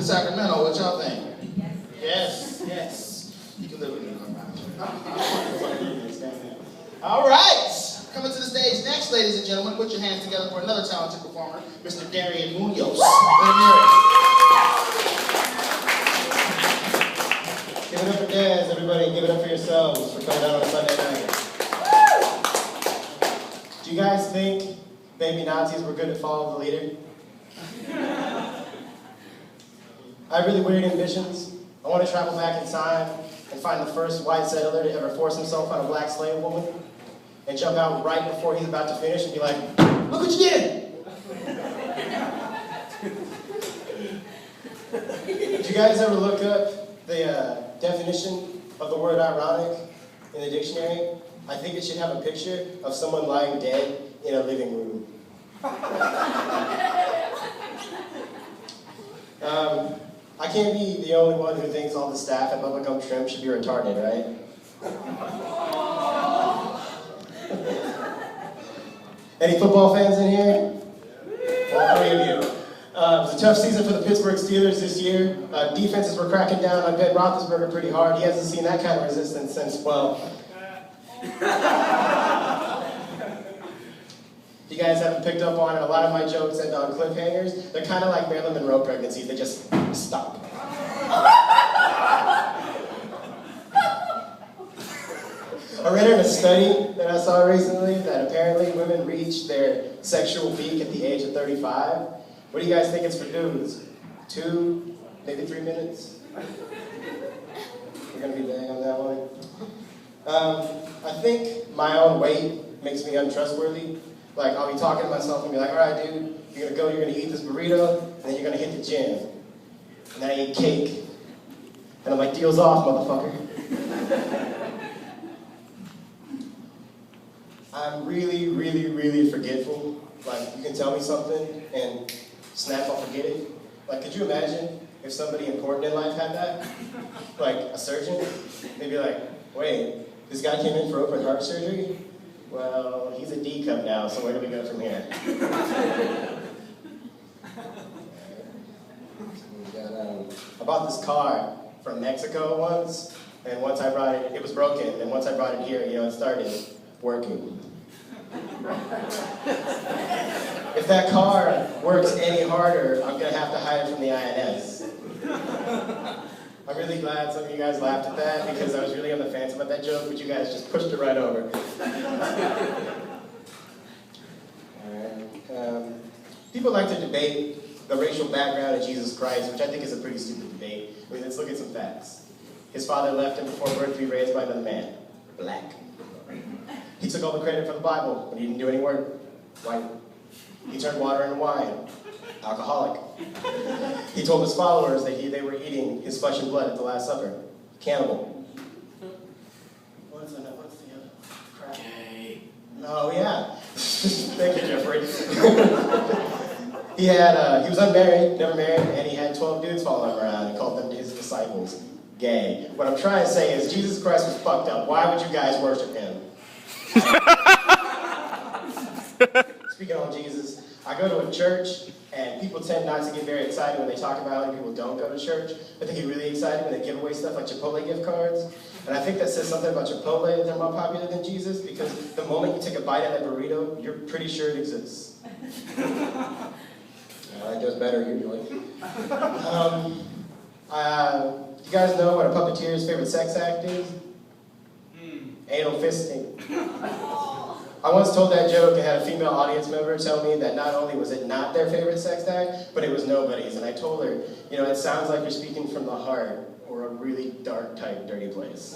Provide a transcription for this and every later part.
Sacramento. What y'all think? Yes. Yes. You can live with me. All right. Coming to the stage next, ladies and gentlemen, put your hands together for another talented performer, Mr. Darian Munoz. Give it up for Daz, everybody. Give it up for yourselves for coming out on a Sunday night. Do you guys think baby Nazis were good to follow the leader? I have really weird ambitions. I want to travel back in time and find the first white settler to ever force himself on a black slave woman and jump out right before he's about to finish and be like, look what you did! Did you guys ever look up the definition of the word ironic in the dictionary? I think it should have a picture of someone lying dead in a living room. I can't be the only one who thinks all the staff at Bubblegum Shrimp should be retarded, right? Any football fans in here? All three of you. It was a tough season for the Pittsburgh Steelers this year. Defenses were cracking down on Ben Roethlisberger pretty hard. He hasn't seen that kind of resistance since, well... You guys haven't picked up on it. A lot of my jokes end on cliffhangers. They're kind of like Marilyn Monroe pregnancies. They just stop. I read in a study that I saw recently that apparently women reach their sexual peak at the age of 35. What do you guys think it's for dudes? 2, maybe 3 minutes? We're going to be bang on that one. I think my own weight makes me untrustworthy. Like, I'll be talking to myself and be like, all right, dude, you're going to go, you're going to eat this burrito, and then you're going to hit the gym. And then I eat cake. And I'm like, deal's off, motherfucker. I'm really, really, really forgetful. Like, you can tell me something, and snap, I'll forget it. Like, could you imagine if somebody important in life had that? Like, a surgeon? They'd be like, wait, this guy came in for open heart surgery? Well, he's a D cup now, so where do we go from here? I bought this car from Mexico once, and once I brought it, it was broken, and once I brought it here, it started working. If that car works any harder, I'm going to have to hide it from the INS. I'm really glad some of you guys laughed at that because I was really on the fence about that joke, but you guys just pushed it right over. People like to debate the racial background of Jesus Christ, which I think is a pretty stupid debate. I mean, let's look at some facts. His father left him before birth to be raised by another man. Black. He took all the credit for the Bible, but he didn't do any work. White. He turned water into wine. Alcoholic. He told his followers that they were eating his flesh and blood at the Last Supper. Cannibal. What's the other crap? Gay. Oh, yeah. Thank you, Jeffrey. He was unmarried, never married, and he had 12 dudes following him around. He called them his disciples. Gay. What I'm trying to say is Jesus Christ was fucked up. Why would you guys worship him? Speaking on Jesus, I go to a church, and people tend not to get very excited when they talk about how many people don't go to church, but they get really excited when they give away stuff like Chipotle gift cards. And I think that says something about Chipotle that they're more popular than Jesus, because the moment you take a bite of that burrito, you're pretty sure it exists. That goes better usually. You guys know what a puppeteer's favorite sex act is? Anal fisting. I once told that joke and had a female audience member tell me that not only was it not their favorite sex act, but it was nobody's. And I told her, it sounds like you're speaking from the heart or a really dark, tight, dirty place.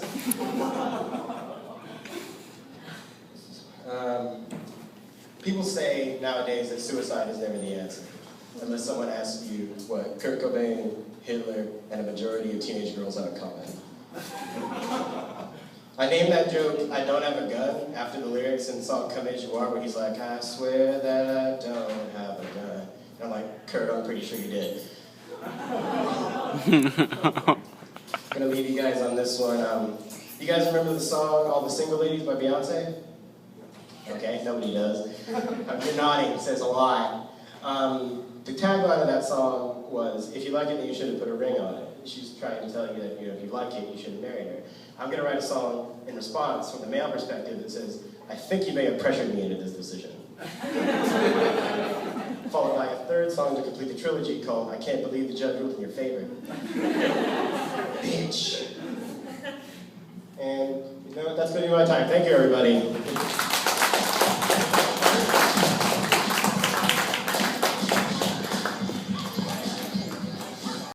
People say nowadays that suicide is never the answer, unless someone asks you what Kurt Cobain, Hitler, and a majority of teenage girls have in common. I named that joke, I Don't Have a Gun, after the lyrics in the song Come As You Are, where he's like, I swear that I don't have a gun. And I'm like, Kurt, I'm pretty sure you did. I'm gonna leave you guys on this one. You guys remember the song All the Single Ladies by Beyonce? Okay, nobody does. You're nodding, it says a lot. The tagline of that song was, if you like it, then you should have put a ring on it. She's trying to tell you that, if you like it, you should have married her. I'm going to write a song in response from the male perspective that says, I think you may have pressured me into this decision. Followed by a third song to complete the trilogy called, I Can't Believe the Judge Ruled in Your Favor. Bitch. And that's going to be my time. Thank you, everybody.